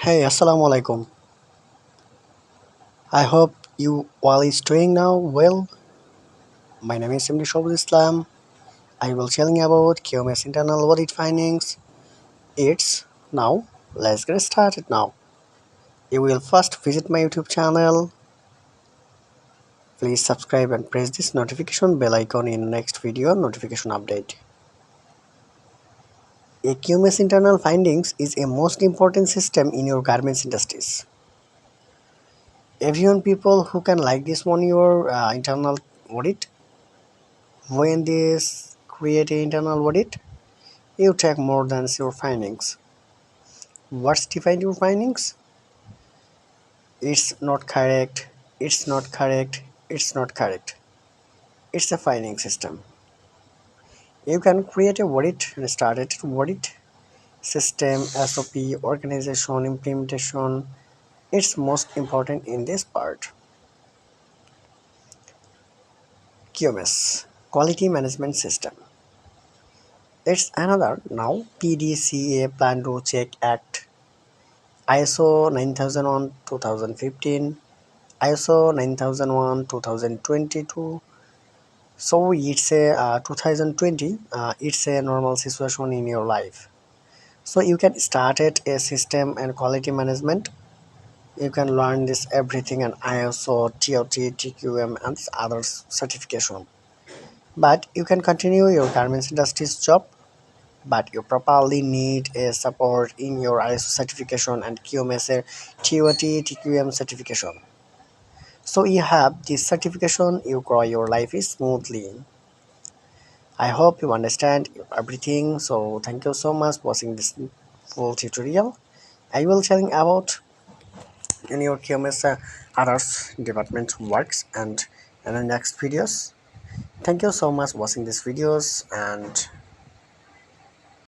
Hey, Assalamu alaikum. I hope you all is doing now well. My name is Simri Shobul Islam. I will telling about QMS internal audit findings. It's now. Let's get started now. You will first visit my YouTube channel. Please subscribe and press this notification bell icon in next video notification update. A QMS internal findings is a most important system in your garments industries. Everyone people who can like this one your internal audit. When this create an internal audit, you check more than your findings. What's define your findings? It's not correct, it's not correct, it's not correct. It's a finding system. You can create a audit and start it audit system, SOP, organization, implementation. It's most important in this part. QMS, Quality Management System. It's another now PDCA Plan to Check Act ISO 9001 2015, ISO 9001 2022. So it's a 2020. It's a normal situation in your life. So you can start it a system and quality management. You can learn this everything and ISO, TOT, TQM, and other certification. But you can continue your garments industry's job. But you probably need a support in your ISO certification and QMS, TOT, TQM certification. So you have this certification, you grow your life is smoothly. I hope you understand everything. So thank you so much for watching this full tutorial. I will telling about in your QMS others department works and in the next videos. Thank you so much for watching these videos and